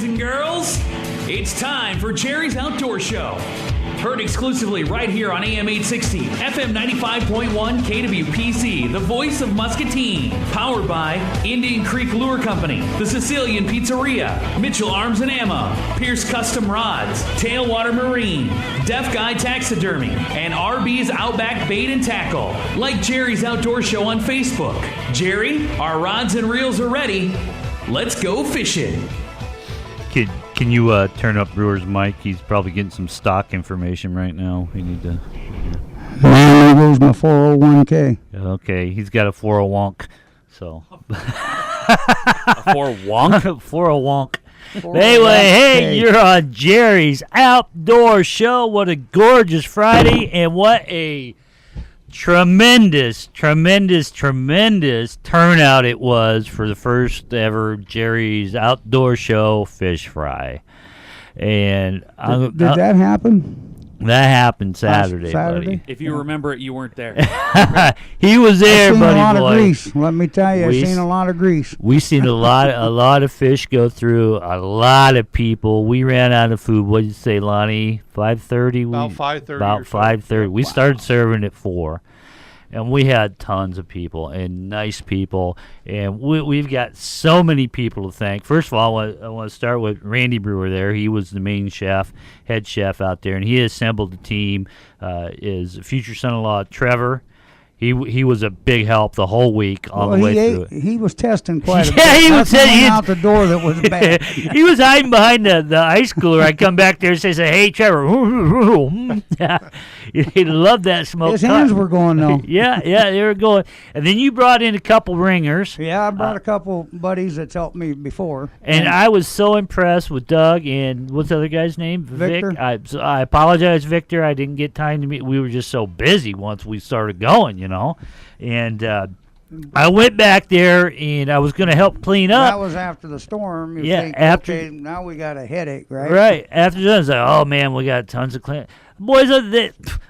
boys and girls. It's time for Jerry's Outdoor Show. Heard exclusively right here on AM 860, FM 95.1, KWPC, the voice of Muscatine. Powered by Indian Creek Lure Company, the Sicilian Pizzeria, Mitchell Arms and Ammo, Pierce Custom Rods, Tailwater Marine, Deaf Guy Taxidermy, and RB's Outback Bait and Tackle. Like Jerry's Outdoor Show on Facebook. Jerry, our rods and reels are ready. Let's go fishing. Can you turn up Brewer's mic? He's probably getting some stock information right now. We need to. There goes my 401k. Okay, he's got a 401k. So. A 401k? 401k. Anyway, hey, you're on Jerry's Outdoor Show. What a gorgeous Friday, and what a tremendous turnout it was for the first ever Jerry's Outdoor Show fish fry. And did that happen? That happened Saturday, buddy. If you remember it, you weren't there. He was there, buddy. I've seen a lot of grease. Let me tell you, I've seen a lot of grease. We seen a lot of fish go through. A lot of people. We ran out of food. What did you say, Lonnie? 5:30. About 5:30. About 5:30. We started serving at 4. And we had tons of people and nice people, and we've got so many people to thank. First of all, I want to start with Randy Brewer there. He was the main chef, head chef out there, and he assembled the team. His future son-in-law, Trevor, he was a big help the whole week all the way through it. He was testing quite a bit. Yeah, he was saying out the door that was bad. He was hiding behind the ice cooler. I come back there and say, "Hey, Trevor." He loved that smoke. His hands were going though. Yeah, they were going. And then you brought in a couple ringers. Yeah, I brought a couple buddies that's helped me before. And I was so impressed with Doug and what's the other guy's name? Victor. Vic. I apologize, Victor. I didn't get time to meet. We were just so busy once we started going, you know. And I went back there and I was going to help clean up. That was after the storm. You think, after. Okay, now we got a headache, right? Right. After that, I was like, oh man, we got tons of clean. Boys,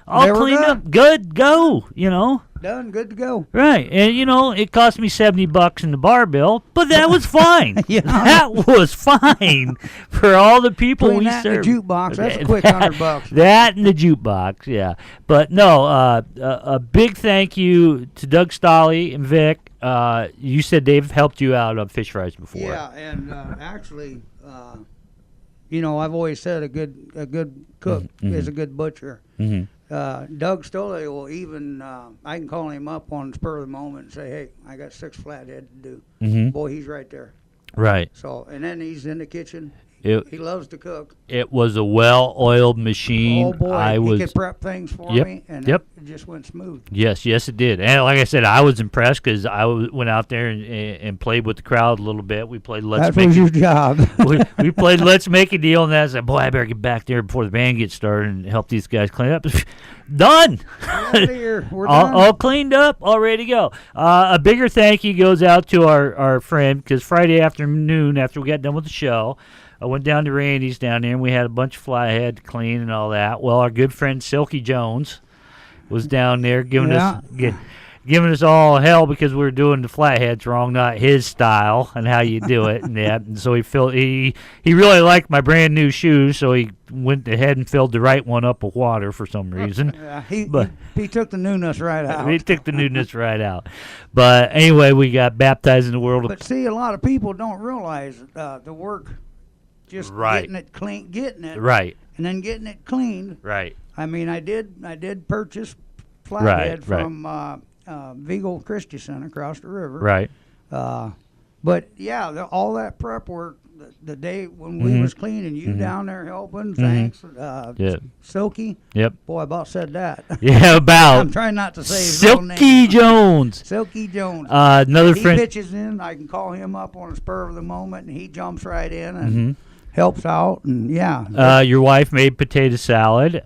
all cleaned up. Good, go, you know. Done, good to go. Right. And, you know, it cost me $70 in the bar bill, but that was fine. Yeah. That was fine for all the people we served. That and the jukebox, that's a quick $100. That and the jukebox, yeah. But, no, a big thank you to Doug Stolley and Vic. You said they've helped you out on fish fries before. Yeah, and actually, you know, I've always said a good cook is a good butcher. Mm-hmm. Doug Stolley will even, I can call him up on the spur of the moment and say, hey, I got 6 flathead to do. Mm-hmm. Boy, he's right there. Right. So, and then he's in the kitchen. He loves to cook. It was a well-oiled machine. Oh, boy, he could prep things for me, and it just went smooth. Yes, it did. And like I said, I was impressed because I went out there and played with the crowd a little bit. We played Let's Make That was your job. we played Let's Make a Deal, and I said, boy, I better get back there before the band gets started and help these guys clean up. Done. We're done. All cleaned up, all ready to go. A bigger thank you goes out to our friend, because Friday afternoon, after we got done with the show, I went down to Randy's down there, and we had a bunch of flathead to clean and all that. Well, our good friend Silky Jones was down there giving us all hell because we were doing the flatheads wrong, not his style and how you do it. And so he really liked my brand new shoes, so he went ahead and filled the right one up with water for some reason. He took the newness right out. He took the newness right out. But anyway, we got baptized in the world. But see, a lot of people don't realize the work. Just getting it clean, right, and then getting it cleaned. Right. I mean, I did purchase flathead from Vigo Christensen across the river. Right. But yeah, all that prep work, the day when we was cleaning, you down there helping. Thanks, Silky. Yep. Boy, I about said that. Yeah, about. I'm trying not to say his real name. Silky Jones. Silky Jones. Another friend. He pitches in. I can call him up on the spur of the moment, and he jumps right in and helps out. And your wife made potato salad.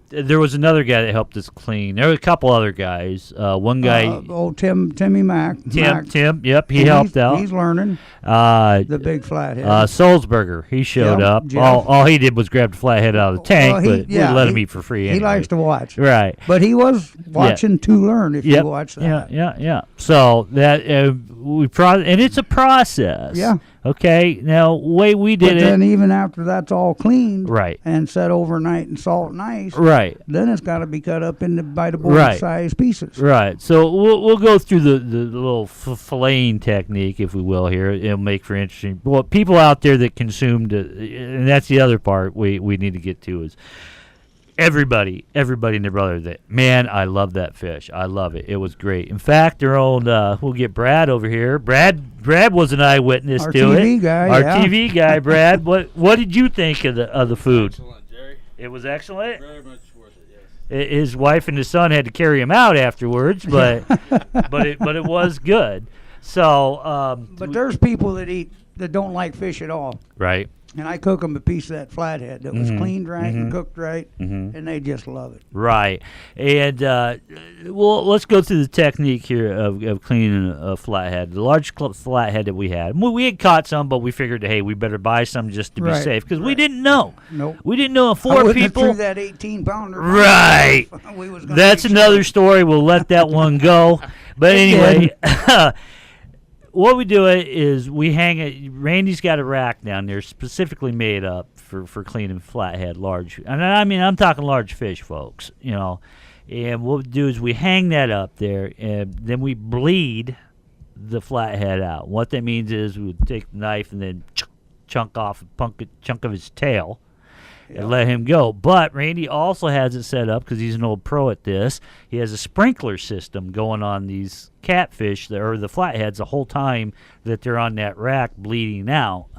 There was another guy that helped us clean. There were a couple other guys. One guy, Timmy Mack. Tim. Yep, he helped out. He's learning. The big flathead. Sulzberger, he showed up. All he did was grab the flathead out of the tank, but we let him eat for free. Anyway. He likes to watch. Right. But he was watching to learn. If you watch that. Yeah. So that and it's a process. Yeah. Okay, now way we did But then even after that's all cleaned, right, and set overnight in salt and ice, right, then it's got to be cut up into biteable Right. size pieces. right. So we'll go through the little filleting technique, if we will. Here, it'll make for interesting. Well, people out there that consumed, and that's the other part we need to get to is. Everybody and their brother that, man, I love that fish. I love it. It was great. In fact, their own, we'll get Brad over here. Brad was an eyewitness Our to TV it. guy, Our yeah. TV guy, Brad. What did you think of the food? Excellent, Jerry. It was excellent. Very much worth it, yes. His wife and his son had to carry him out afterwards, but but it was good. So, But there's people that don't like fish at all. right. And I cook them a piece of that flathead that was cleaned right and cooked right, and they just love it. Right, and well, let's go through the technique here of cleaning a flathead. The large flathead that we had had caught some, but we figured, hey, we better buy some just to be Right, safe because we didn't know. Nope. We didn't know if I four wouldn't have people. threw that 18-pounder. Right. We was gonna That's be another short. story. We'll let that one go. But anyway. What we do is we hang it. Randy's got a rack down there specifically made up for cleaning flathead large. And I mean, I'm talking large fish, folks, you know. And what we do is we hang that up there, and then we bleed the flathead out. What that means is we would take the knife and then chunk off a chunk of his tail. And let him go. But Randy also has it set up because he's an old pro at this. He has a sprinkler system going on these catfish or the flatheads the whole time that they're on that rack bleeding out,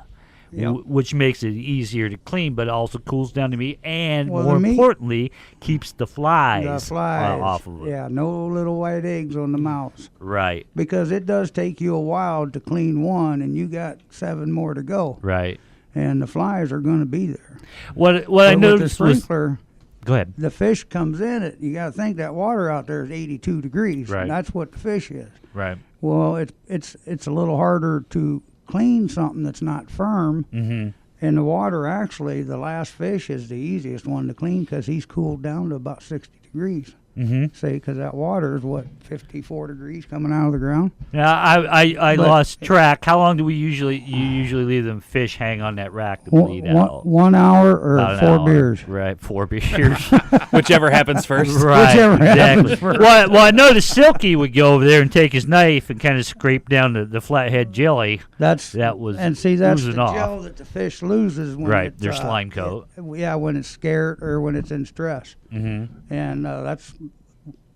which makes it easier to clean, but also cools down the meat and more importantly keeps the flies off of it. Yeah, no little white eggs on the mouths. Right. Because it does take you a while to clean one, and you got 7 more to go. Right. And the flies are going to be there. What I noticed with the sprinkler, was, go ahead. The fish comes in it. You got to think that water out there is 82 degrees. Right. That's what the fish is. Right. Well, it's a little harder to clean something that's not firm. Mm-hmm. And the water, actually, the last fish is the easiest one to clean because he's cooled down to about 60 degrees. Mm-hmm. Say, because that water is, 54 degrees coming out of the ground? Now, I lost track. How long do you usually leave them fish hang on that rack to bleed out? 1 hour or About 4 an hour. beers? Right, 4 beers. Whichever happens first. Right, Whichever happens exactly. first. Well, I know the Silky would go over there and take his knife and kind of scrape down the flathead jelly. That was and see, that's the oozing off. gel that the fish loses when Right, it's, their slime coat. when it's scared or when it's in stress. Mm-hmm. And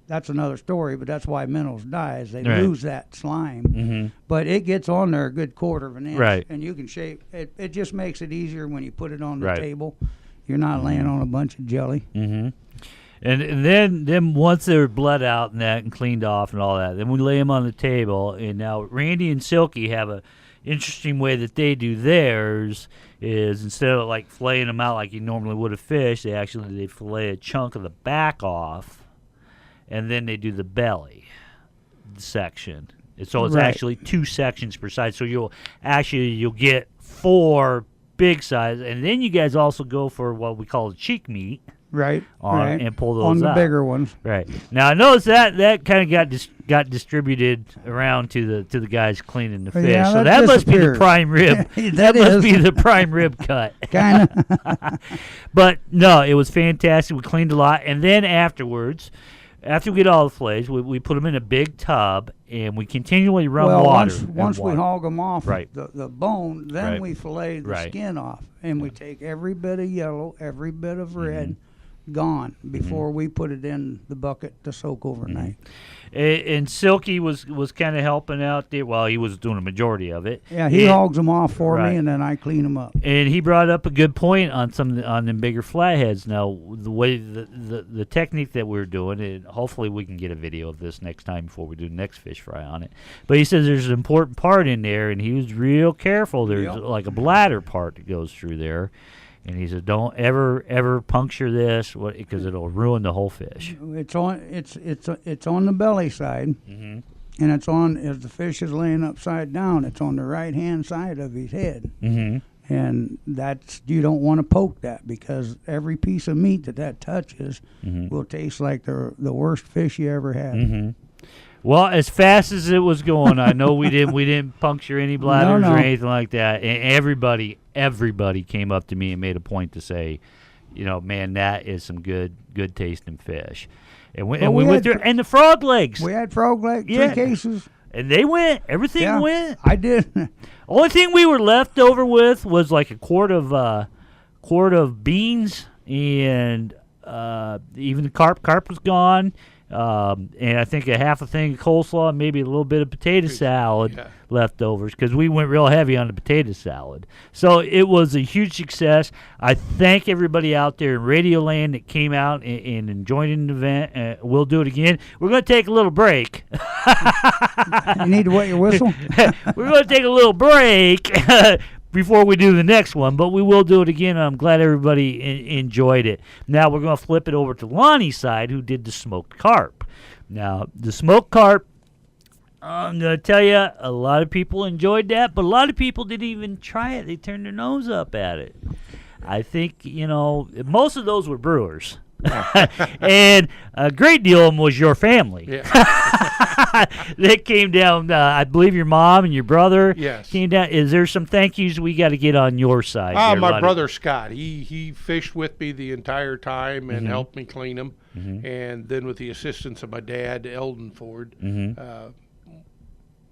that's another story, but that's why minnows die, is they Right. lose that slime. Mm-hmm. But it gets on there a good quarter of an inch. Right. And you can shape it. It just makes it easier when you put it on the Right. table. You're not laying on a bunch of jelly. Mm-hmm. And then once they're bled out and that and cleaned off and all that, then we lay them on the table. And now Randy and Silky have a interesting way that they do theirs is instead of like filleting them out like you normally would a fish, they fillet a chunk of the back off, and then they do the belly section. And so it's Right. actually 2 sections per side. So you'll get 4 big size, and then you guys also go for what we call the cheek meat. Right. And pull those on the out. bigger ones. Right. Now I noticed that kind of got distributed around to the guys cleaning the fish. Yeah, so that that must be the disappears. prime rib. That must is. be the prime rib cut. Kind of. But no, it was fantastic. We cleaned a lot, and then afterwards, after we get all the fillets, we put them in a big tub and we continually run water. Once we hog them off Right. the bone, then Right. we fillet the Right. skin off, and we take every bit of yellow, every bit of red, gone before we put it in the bucket to soak overnight. And Silky was kind of helping out there. Well, he was doing a majority of it. Yeah, he hogs them off for Right. me, and then I clean them up. And he brought up a good point on on them bigger flatheads. Now, the way the technique that we're doing, and hopefully we can get a video of this next time before we do the next fish fry on it. But he says there's an important part in there, and he was real careful. There's like a bladder part that goes through there. And he said, "Don't ever puncture this, because it'll ruin the whole fish." It's on the belly side, and it's on, as the fish is laying upside down, it's on the right hand side of his head. Mm-hmm. And you don't want to poke that, because every piece of meat that touches will taste like the worst fish you ever had. Mm-hmm. Well, as fast as it was going, I know we didn't puncture any bladders or anything like that. And everybody came up to me and made a point to say, man, that is some good tasting fish. And we went through, and the frog legs. We had frog legs, 3 cases. And they went. Everything went. I did. Only thing we were left over with was like a quart of beans, and even the carp. Carp was gone. And I think a half a thing of coleslaw and maybe a little bit of potato salad leftovers because we went real heavy on the potato salad. So it was a huge success. I thank everybody out there in Radio Land that came out and joined the event. We'll do it again. We're going to take a little break. You need to wet your whistle? We're going to take a little break before we do the next one, but we will do it again. I'm glad everybody enjoyed it. Now we're going to flip it over to Lonnie's side, who did the smoked carp. Now, the smoked carp, I'm going to tell you, a lot of people enjoyed that, but a lot of people didn't even try it. They turned their nose up at it. I think, most of those were brewers. And a great deal of them was your family. That came down. I believe your mom and your brother came down. Is there some thank yous we got to get on your side? My brother Scott. He fished with me the entire time and helped me clean them. And then with the assistance of my dad, Eldon Ford,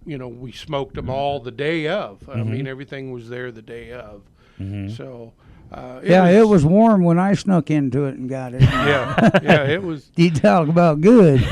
we smoked them all the day of. I mean, everything was there the day of. So. It was warm when I snuck into it and got it. It was. You talk about good.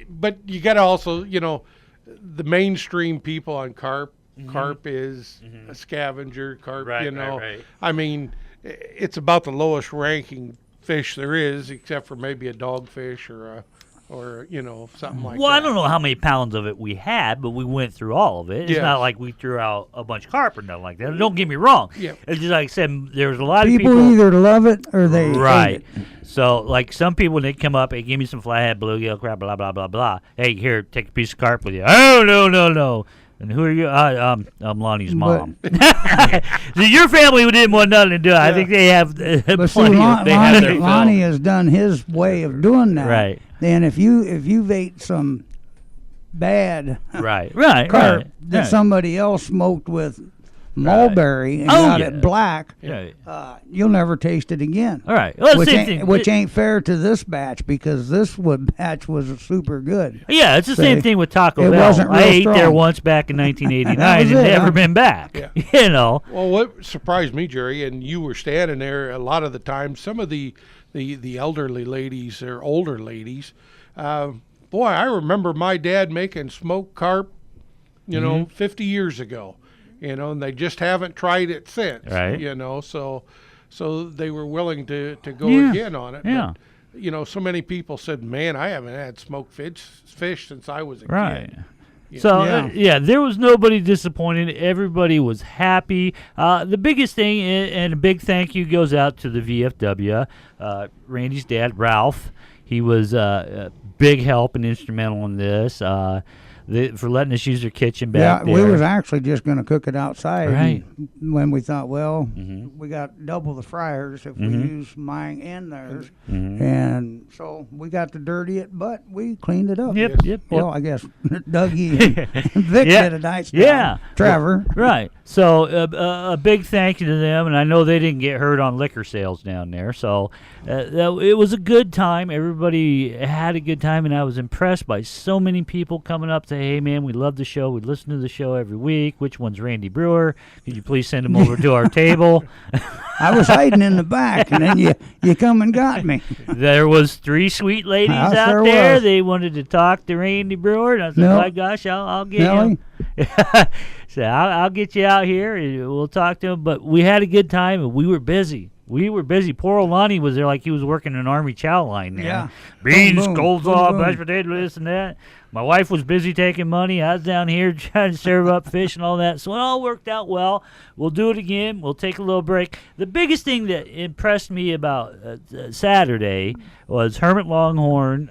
But you got to also, the mainstream people on carp. Carp is a scavenger. Carp, right. I mean, it's about the lowest ranking fish there is, except for maybe a dogfish or something like that. Well, I don't know how many pounds of it we had, but we went through all of it. It's not like we threw out a bunch of carp or nothing like that. Don't get me wrong. Yeah. It's just like I said, there was a lot of people either love it or they hate it. So, like some people, when they come up and give me some flathead, bluegill, crab, blah, blah, blah, blah. Hey, here, take a piece of carp with you. Oh, no. And who are you? I'm Lonnie's mom. So your family didn't want nothing to do. I think they have plenty. Lonnie has done his way of doing that. Right. Then if you've ate some bad carp that somebody else smoked with mulberry and got it black, you'll never taste it again. All right. Well, which ain't fair to this batch because this batch was super good. Yeah, it's the same thing with Taco Bell. I ate there once back in 1989 and never been back. Yeah. Well, what surprised me, Jerry, and you were standing there a lot of the time, some of the elderly ladies or older ladies, boy, I remember my dad making smoked carp, 50 years ago. And they just haven't tried it since. Right. So they were willing to go again on it. Yeah. But, so many people said, "Man, I haven't had smoked fish since I was a kid." Right. So there was nobody disappointed. Everybody was happy. The biggest thing, and a big thank you goes out to the VFW, Randy's dad, Ralph. He was a big help and instrumental in this. For letting us use their kitchen back there. We was actually just going to cook it outside. Right. When we thought, we got double the fryers if we use mine and theirs. And so we got to dirty it, but we cleaned it up. Yep. Well, I guess Dougie and Vic did a nice job. Yeah. Trevor. Right. So a big thank you to them, and I know they didn't get hurt on liquor sales down there. So it was a good time. Everybody had a good time, and I was impressed by so many people coming up to, hey, man, we love the show. We listen to the show every week. Which one's Randy Brewer? Could you please send him over to our table? I was hiding in the back, and then you come and got me. There was 3 sweet ladies out there. They wanted to talk to Randy Brewer, and I said, my gosh, I'll get him. So I'll get you out here, and we'll talk to him. But we had a good time, and we were busy. Poor old Lonnie was there like he was working an Army chow line there. Yeah. Beans, coleslaw, mashed potato, this and that. My wife was busy taking money. I was down here trying to serve up fish and all that. So it all worked out well. We'll do it again. We'll take a little break. The biggest thing that impressed me about Saturday was Hermit Longhorn.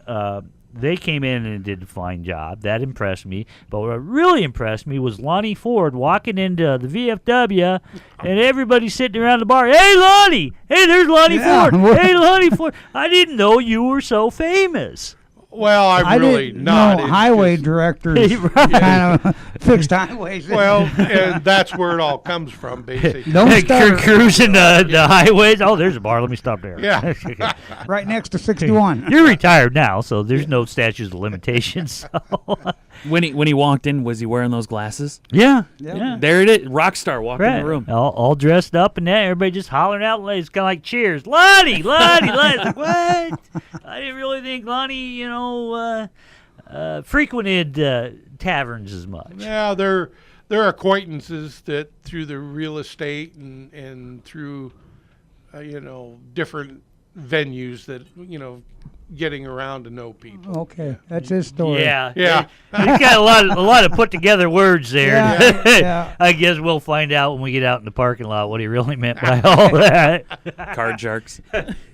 They came in and did a fine job. That impressed me. But what really impressed me was Lonnie Ford walking into the VFW and everybody sitting around the bar. Hey, Lonnie! Hey, there's Lonnie Ford! Hey, Lonnie Ford! I didn't know you were so famous. Well, I'm really didn't not. know It's highway just- directors kind of fixed highways. Well, and that's where it all comes from, basically. Don't stutter. Cruising the highways. Oh, there's a bar. Let me stop there. Yeah. Right next to 61. You're retired now, so there's no statutes of limitations. So. When he walked in, was he wearing those glasses? Yeah. There it is. Rock star walked in the room. All dressed up and that. Everybody just hollering out. It's kind of like cheers. Lonnie. Like, what? I didn't really think Lonnie, frequented taverns as much. Yeah, they're acquaintances that through the real estate and through, different venues that, getting around to know people. Okay, that's his story. Yeah. Yeah. He's got a lot of put together words there. Yeah. I guess we'll find out when we get out in the parking lot what he really meant by all that. Card sharks.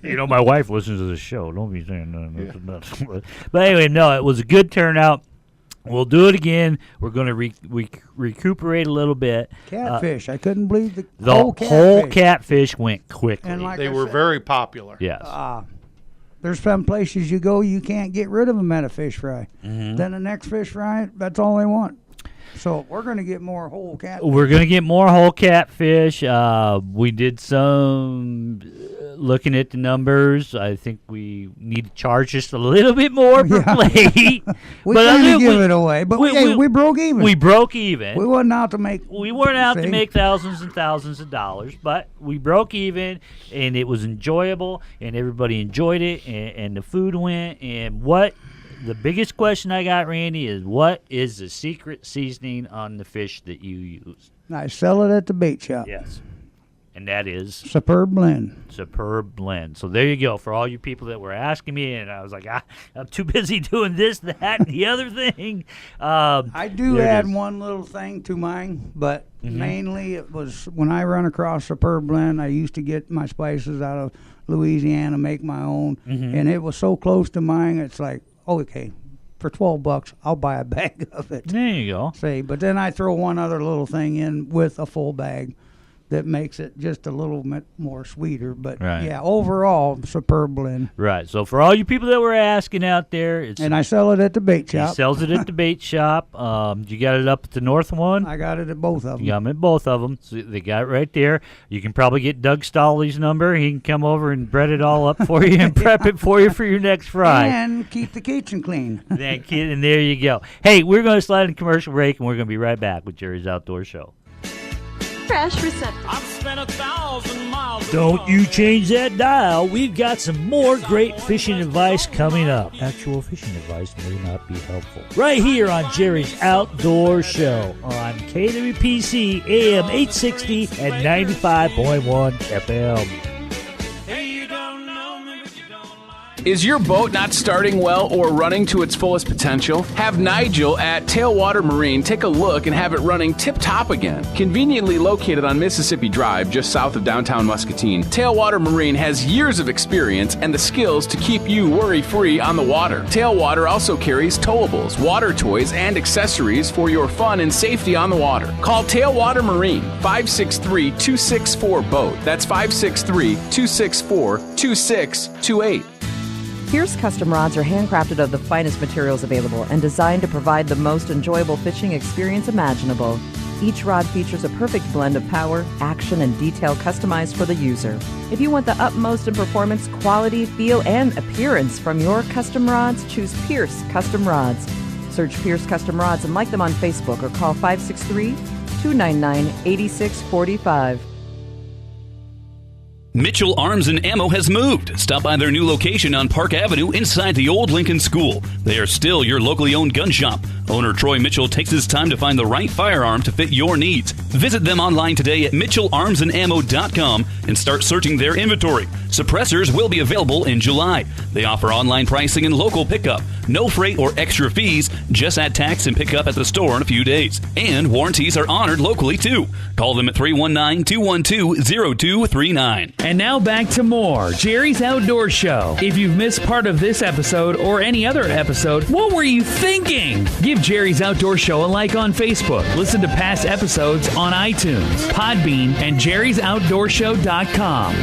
My wife listens to the show. Don't be saying nothing. But anyway, no, it was a good turnout. We'll do it again. We're going to recuperate a little bit. Catfish. I couldn't believe The whole whole catfish. catfish went quickly. And like They I were said, very popular. Yes. there's some places you go, you can't get rid of them at a fish fry. Mm-hmm. Then the next fish fry, that's all they want. So we're going to get more whole catfish. We're going to get more whole catfish. We did some looking at the numbers. I think we need to charge just a little bit more per plate. We But kind other- of give it away, but we broke even. We broke even. We wasn't out to make. We weren't out to see? make thousands and thousands of dollars, but we broke even, and it was enjoyable, and everybody enjoyed it, and the food went. And what the biggest question I got, Randy, is what is the secret seasoning on the fish that you use? I sell it at the bait shop. Yes, and that is Superb blend. Superb blend. So there you go. For all you people that were asking me, and I was like, I'm too busy doing this, that, and the other thing. I do there it add is. one little thing to mine, but mainly it was when I run across Superb blend. I used to get my spices out of Louisiana, make my own, and it was so close to mine. It's like, okay, for $12, I'll buy a bag of it. There you go. See, but then I throw one other little thing in with a full bag that makes it just a little bit more sweeter. But Right. yeah, overall, Superb blend. Right. So for all you people that were asking out there, it's And I sell it at the bait he shop. sells it at the bait shop. You got it up at the north one. I got it at both of them. You got them at both of them. So they got it right there. You can probably get Doug Stolley's number. He can come over and bread it all up for you and prep it for you for your next fry. And keep the kitchen clean. That kid, and there you go. Hey, we're going to slide in commercial break, and we're going to be right back with Jerry's Outdoor Show. Fresh receptacle. I've spent 1,000 miles. Don't you change that dial. We've got some more great fishing advice coming up. Actual fishing advice may not be helpful. Right here on Jerry's Outdoor Show on KWPC AM 860 and 95.1 FM. Is your boat not starting well or running to its fullest potential? Have Nigel at Tailwater Marine take a look and have it running tip-top again. Conveniently located on Mississippi Drive, just south of downtown Muscatine, Tailwater Marine has years of experience and the skills to keep you worry-free on the water. Tailwater also carries towables, water toys, and accessories for your fun and safety on the water. Call Tailwater Marine, 563-264-BOAT. That's 563-264-2628. Pierce Custom Rods are handcrafted of the finest materials available and designed to provide the most enjoyable fishing experience imaginable. Each rod features a perfect blend of power, action, and detail customized for the user. If you want the utmost in performance, quality, feel, and appearance from your custom rods, choose Pierce Custom Rods. Search Pierce Custom Rods and like them on Facebook or call 563-299-8645. Mitchell Arms and Ammo has moved. Stop by their new location on Park Avenue inside the old Lincoln School. They are still your locally owned gun shop. Owner Troy Mitchell takes his time to find the right firearm to fit your needs. Visit them online today at MitchellArmsandAmmo.com and start searching their inventory. Suppressors will be available in July. They offer online pricing and local pickup. No freight or extra fees. Just add tax and pick up at the store in a few days. And warranties are honored locally too. Call them at 319-212-0239. And now back to more Jerry's Outdoor Show. If you've missed part of this episode or any other episode, what were you thinking? Give Jerry's Outdoor Show a like on Facebook. Listen to past episodes on iTunes, Podbean, and jerry'souttdoorshow.com.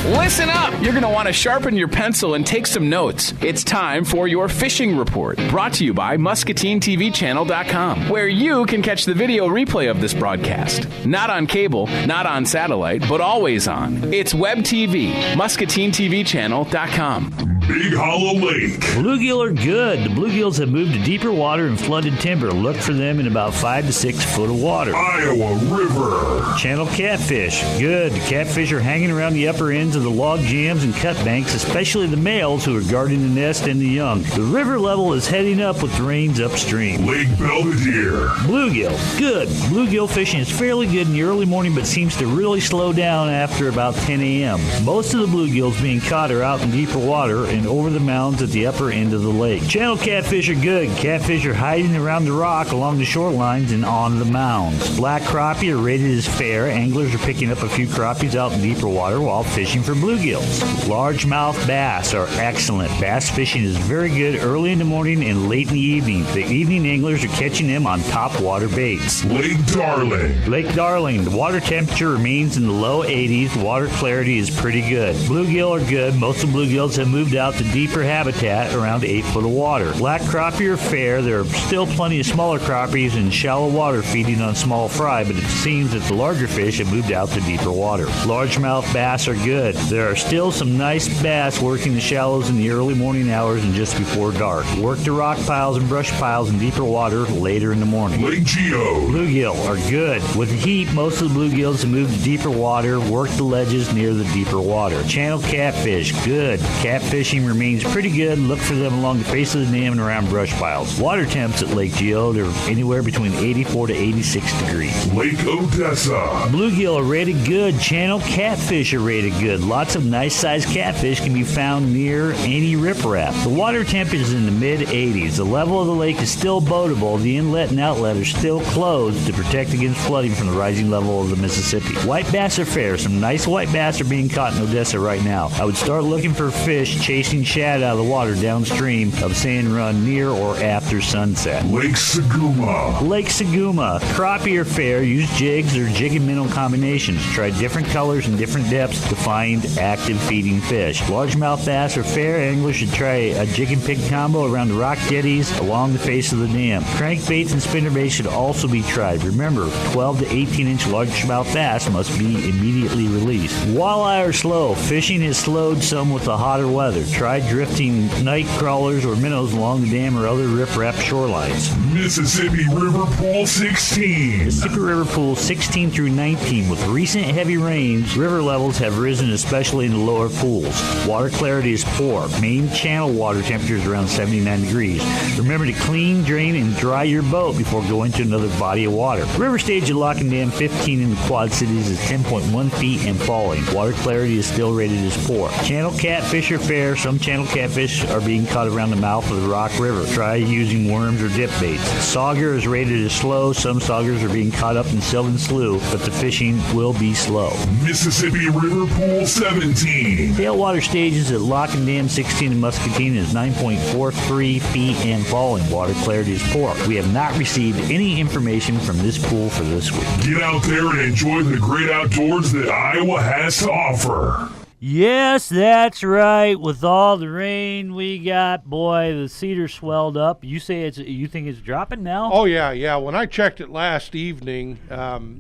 Listen up! You're going to want to sharpen your pencil and take some notes. It's time for your fishing report, brought to you by MuscatineTVChannel.com, where you can catch the video replay of this broadcast. Not on cable, not on satellite, but always on. It's Web TV, MuscatineTVChannel.com. Big Hollow Lake. Bluegill are good. The bluegills have moved to deeper water and flooded timber. Look for them in about 5 to 6 foot of water. Iowa River. Channel catfish. Good. The catfish are hanging around the upper ends of the log jams and cut banks, especially the males who are guarding the nest and the young. The river level is heading up with the rains upstream. Lake Belvedere. Bluegill. Good. Bluegill fishing is fairly good in the early morning, but seems to really slow down after about 10 a.m. Most of the bluegills being caught are out in deeper water and over the mounds at the upper end of the lake. Channel catfish are good. Catfish are hiding around the rock along the shorelines and on the mounds. Black crappie are rated as fair. Anglers are picking up a few crappies out in deeper water while fishing for bluegills. Largemouth bass are excellent. Bass fishing is very good early in the morning and late in the evening. The evening anglers are catching them on top water baits. Lake Darling. Lake Darling. The water temperature remains in the low 80s. The water clarity is pretty good. Bluegill are good. Most of the bluegills have moved out to deeper habitat around 8 foot of water. Black crappie are fair. There are still plenty of smaller crappies in shallow water feeding on small fry, but it seems that the larger fish have moved out to deeper water. Largemouth bass are good. There are still some nice bass working the shallows in the early morning hours and just before dark. Work the rock piles and brush piles in deeper water later in the morning. Lake Geo. Bluegill are good. With the heat, most of the bluegills have moved to deeper water. Work the ledges near the deeper water. Channel catfish, good. Catfishing remains pretty good. Look for them along the face of the dam and around brush piles. Water temps at Lake Geo are anywhere between 84 to 86 degrees. Lake Odessa. Bluegill are rated good. Channel catfish are rated good. Lots of nice sized catfish can be found near any riprap. The water temp is in the mid 80s. The level of the lake is still boatable. The inlet and outlet are still closed to protect against flooding from the rising level of the Mississippi. White bass are fair. Some nice white bass are being caught in Odessa right now. I would start looking for fish chasing shad out of the water downstream of Sand Run near or after sunset. Lake Saguma. Lake Saguma. Crappie are fair. Use jigs or jig and minnow combinations. Try different colors and different depths to find active feeding fish. Largemouth bass are fair. Anglers should try a jig and pig combo around the rock jetties along the face of the dam. Crankbaits and spinnerbaits should also be tried. Remember, 12 to 18-inch largemouth bass must be immediately released. Walleye are slow. Fishing has slowed some with the hotter weather. Try drifting night crawlers or minnows along the dam or other riprap shorelines. Mississippi River Pool 16. Mississippi River Pool 16 through 19. With recent heavy rains, river levels have risen, especially in the lower pools. Water clarity is poor. Main channel water temperature is around 79 degrees. Remember to clean, drain, and dry your boat before going to another body of water. River stage at Lock and Dam 15 in the Quad Cities is 10.1 feet and falling. Water clarity is still rated as poor. Channel catfish are fair. Some channel catfish are being caught around the mouth of the Rock River. Try using worms or dip baits. Sauger is rated as slow. Some saugers are being caught up in Sylvan Slough, but the fishing will be slow. Mississippi River Pool 17. Tailwater stages at Lock and Dam 16 in Muscatine is 9.43 feet and falling. Water clarity is poor. We have not received any information from this pool for this week. Get out there and enjoy the great outdoors that Iowa has to offer. Yes, that's right. With all the rain we got, boy, the cedar swelled up. You say you think it's dropping now? Oh, yeah. When I checked it last evening,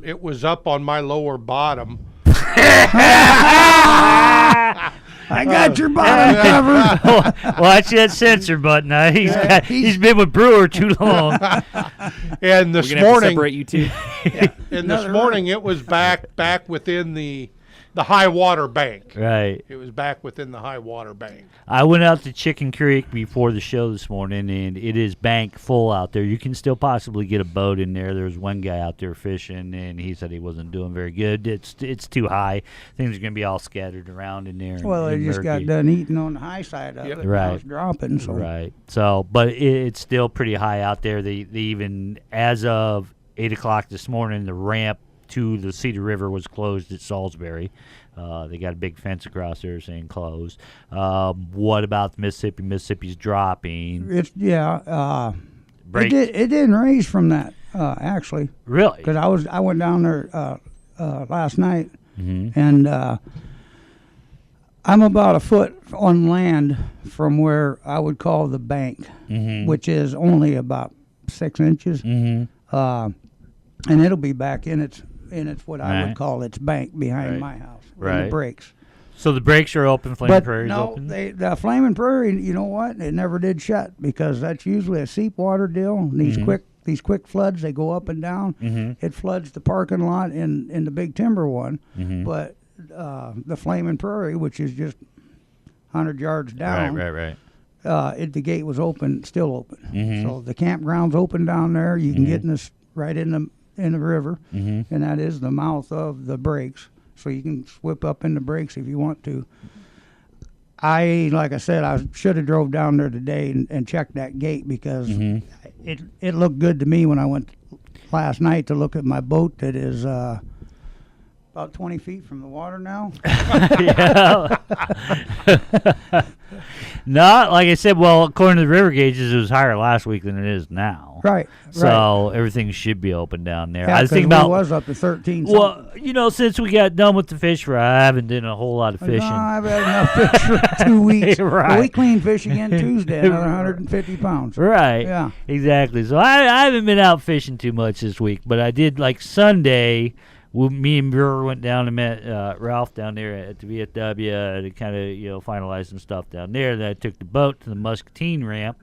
it was up on my lower bottom. I got your bottom covered. Watch that sensor button. He's been with Brewer too long. And this We're gonna have to morning, separate you two. and this morning it was back within the high water bank. Right. It was back within the high water bank. I went out to Chicken Creek before the show this morning, and it is bank full out there. You can still possibly get a boat in there. There was one guy out there fishing, and he said he wasn't doing very good. It's too high. Things are going to be all scattered around in there. Well, they just got done eating on the high side of it. Right. Now it's dropping. So. Right. So, but it's still pretty high out there. They even, as of 8 o'clock this morning, the ramp to the Cedar River was closed at Salisbury. They got a big fence across there saying closed. What about the Mississippi? Mississippi's dropping. It didn't raise from that actually. Really? Because I went down there last night, mm-hmm. and I'm about a foot on land from where I would call the bank, which is only about 6 inches. And it'll be back in its what I would call its bank behind my house. In the breaks. So the breaks are open, Flaming Prairie's no, open? The Flaming Prairie, you know what? It never did shut because that's usually a seep water deal. These quick floods, they go up and down. It floods the parking lot in the Big Timber one. But the Flaming Prairie, which is just 100 yards down. The gate was open, still open. So the campground's open down there. You can get right in the river, and that is the mouth of the breaks. So you can swip up in the breaks if you want to. Like I said, I should have drove down there today and checked that gate because it looked good to me when I went last night to look at my boat that is about 20 feet from the water now. Not like I said. Well, according to the river gauges, it was higher last week than it is now. Right. So everything should be open down there. Yeah, I was thinking about. It was up to 13. Well, since we got done with the fish fry, I haven't done a whole lot of fishing. No, I've had enough fish for 2 weeks. Right. Well, we cleaned fish again Tuesday, another 150 pounds. Right. Yeah. Exactly. So I haven't been out fishing too much this week, but I did like Sunday. Me and Brewer went down and met Ralph down there at the VFW to kind of finalize some stuff down there. Then I took the boat to the Muscatine ramp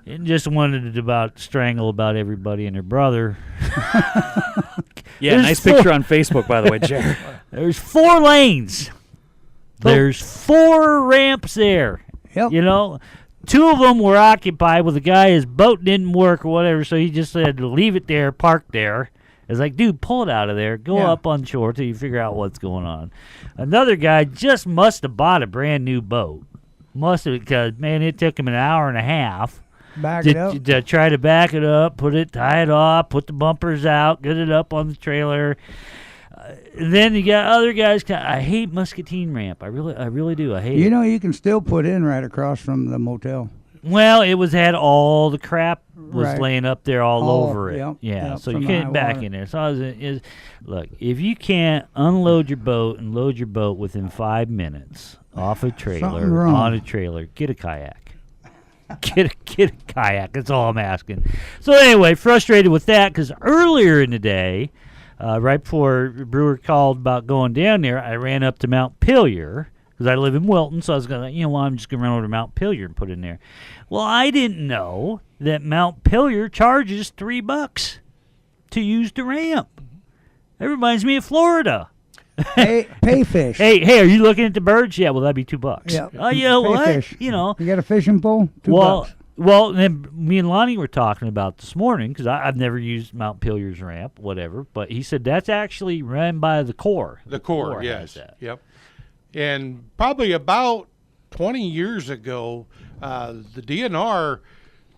and just wanted to strangle about everybody and their brother. Yeah, nice picture on Facebook, by the way, Jerry. There's 4 lanes. There's 4 ramps there. Yep. 2 of them were occupied with a guy. His boat didn't work or whatever, so he just said, leave it there, park there. It's like, dude, pull it out of there. Go up on shore till you figure out what's going on. Another guy just must have bought a brand new boat. Must have, because, man, it took him an hour and a half to try to back it up, tie it off, put the bumpers out, get it up on the trailer. Then you got other guys. I hate Muscatine ramp. I really do. I hate it. You can still put in right across from the motel. Well, it had all the crap was laying up there all over it. So you couldn't back in there. So look, if you can't unload your boat and load your boat within 5 minutes off a trailer, on a trailer, get a kayak. Get a kayak. That's all I'm asking. So anyway, frustrated with that because earlier in the day, right before Brewer called about going down there, I ran up to Mount Pillier. Because I live in Wilton, so I was going to, I'm just going to run over to Mount Pillier and put it in there. Well, I didn't know that Mount Pillier charges $3 to use the ramp. That reminds me of Florida. Pay fish. Hey, are you looking at the birds? Yeah, well, that'd be $2. Yeah. Oh, yeah, what? Fish. You got a fishing pole? $2. Well, then me and Lonnie were talking about this morning, because I've never used Mount Pillier's ramp, whatever, but he said that's actually run by the Corps. The Corps, yes. Yep. And probably about 20 years ago, the DNR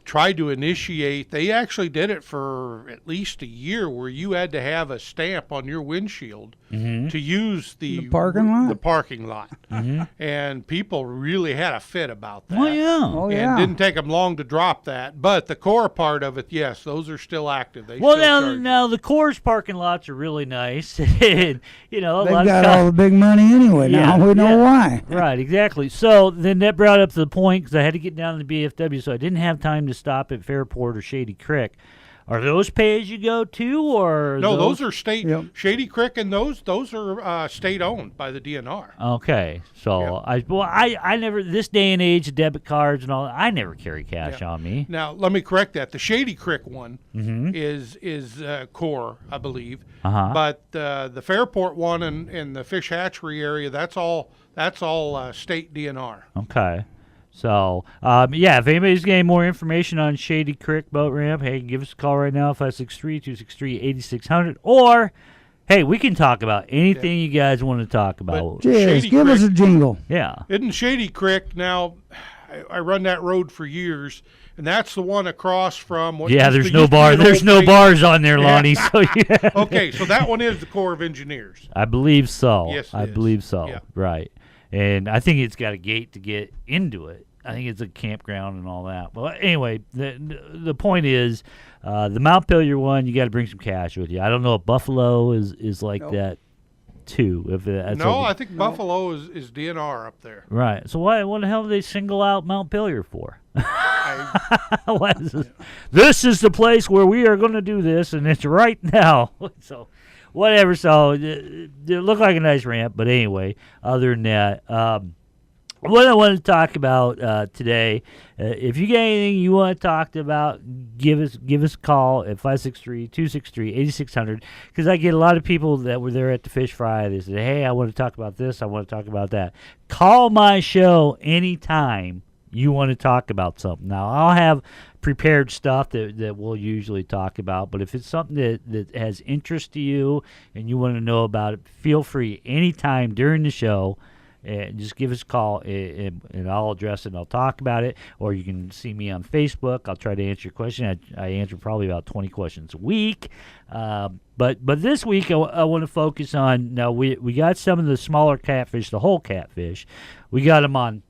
tried to initiate, they actually did it for at least a year, where you had to have a stamp on your windshield to use the parking lot. The parking lot. And people really had a fit about that. Oh, yeah. And didn't take them long to drop that. But the core part of it, yes, those are still active. Now the Corps parking lots are really nice. And, they've got all the big money anyway. Now we know why. Right, exactly. So then that brought up to the point, because I had to get down to the BFW, so I didn't have time to stop at Fairport or Shady Creek. Are those pay-as-you-go too, or no? Those are state. Yep. Shady Creek and those are state-owned by the DNR. Okay, so I never, this day and age, debit cards and all, I never carry cash on me. Now let me correct that. The Shady Creek one is Core, I believe. But the Fairport one and the fish hatchery area, that's all state DNR. Okay. So, if anybody's getting more information on Shady Creek Boat Ramp, hey, give us a call right now, 563-263-8600. Or, hey, we can talk about anything you guys want to talk about. Cheers, give us a jingle. Yeah. Isn't Shady Creek, now, I run that road for years, and that's the one across from what there's no bar. There's no bars on there, Lonnie. So Okay, so that one is the Corps of Engineers. I believe so. Yes, I believe so. Yeah. Right. And I think it's got a gate to get into it. I think it's a campground and all that. Well, anyway, the point is, the Mount Pillier one, you got to bring some cash with you. I don't know if Buffalo is like that. too. If that's No, over. I think Buffalo is DNR up there. Right. So what the hell do they single out Mount Pillier for? What is this? This is the place where we are going to do this, and it's right now. So, whatever. So, it looked like a nice ramp, but anyway, other than that, what I want to talk about today, if you got anything you want to talk about, give us a call at 563-263-8600, because I get a lot of people that were there at the fish fry. They said, hey, I want to talk about this, I want to talk about that. Call my show anytime you want to talk about something. Now, I'll have prepared stuff that we'll usually talk about, but if it's something that has interest to you and you want to know about it, feel free anytime during the show. Just give us a call, and I'll address it and I'll talk about it. Or you can see me on Facebook. I'll try to answer your question. I answer probably about 20 questions a week. But this week I want to focus on, now we got some of the smaller catfish, the whole catfish. We got them on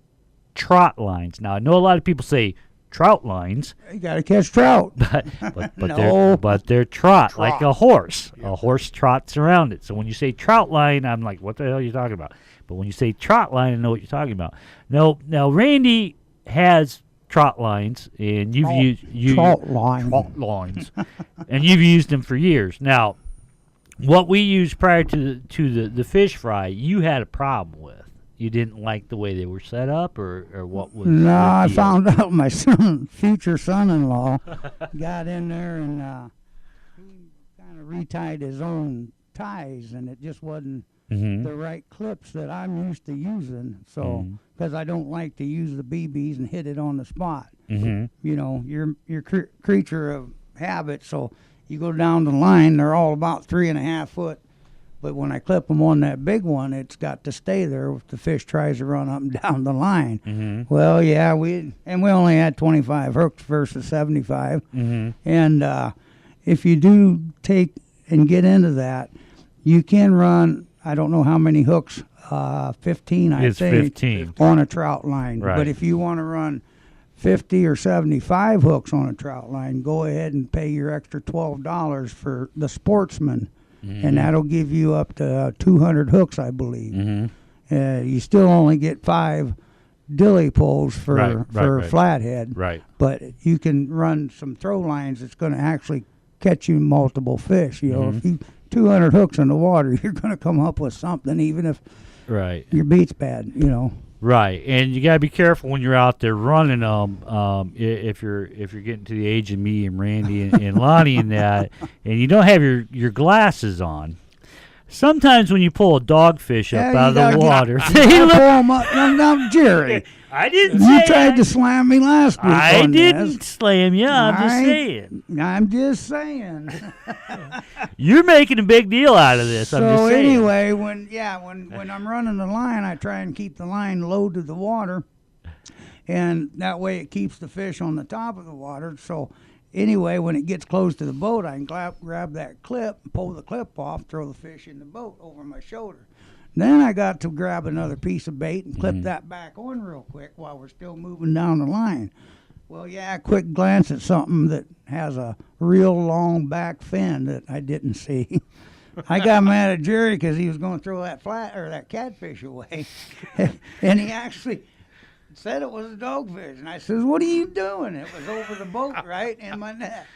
trot lines. Now, I know a lot of people say trout lines. You got to catch trout. But No. they're trot, like Trot. a horse. A horse trots around it. So when you say trout line, I'm like, what the hell are you talking about? But when you say trot line, I know what you're talking about. Now Randy has trot lines, and you've used Trot lines. and you've used them for years. Now, what we used prior to the fish fry, you had a problem with. You didn't like the way they were set up, or what was? No, the I deal? found out my future son-in-law got in there and he kind of retied his own ties, and it just wasn't the right clips that I'm used to using. So, because I don't like to use the BBs and hit it on the spot. You know, you're creature of habit, so you go down the line, they're all about 3.5 foot. But when I clip them on that big one, it's got to stay there if the fish tries to run up and down the line. Well, yeah, we only had 25 hooks versus 75. And if you do take and get into that, you can run, I don't know how many hooks, 15, I It's think, 15. on a trout line. Right. But if you want to run 50 or 75 hooks on a trout line, go ahead and pay your extra $12 for the Sportsman. And that'll give you up to 200 hooks, I believe. You still only get 5 dilly poles for flathead. Right. But you can run some throw lines that's going to actually catch you multiple fish. You know, if you 200 hooks in the water, you're going to come up with something, even if your beat's bad. You know. Right, and you gotta be careful when you're out there running them. If you're getting to the age of me and Randy and Lonnie and that, and you don't have your glasses on. Sometimes when you pull a dogfish up out of the water, they pull them up. Now, Jerry, I didn't. You tried to slam me last week. I on didn't this. slam you. I'm just saying. I'm just saying. You're making a big deal out of this. I'm just saying. Anyway, when I'm running the line, I try and keep the line low to the water, and that way it keeps the fish on the top of the water. So anyway, when it gets close to the boat, I can grab that clip, pull the clip off, throw the fish in the boat over my shoulder. Then I got to grab another piece of bait and clip that back on real quick while we're still moving down the line. Well, yeah, a quick glance at something that has a real long back fin that I didn't see. I got mad at Jerry because he was going to throw that catfish away, and he actually said it was a dogfish. And I says, "What are you doing?" It was over the boat, right in my net.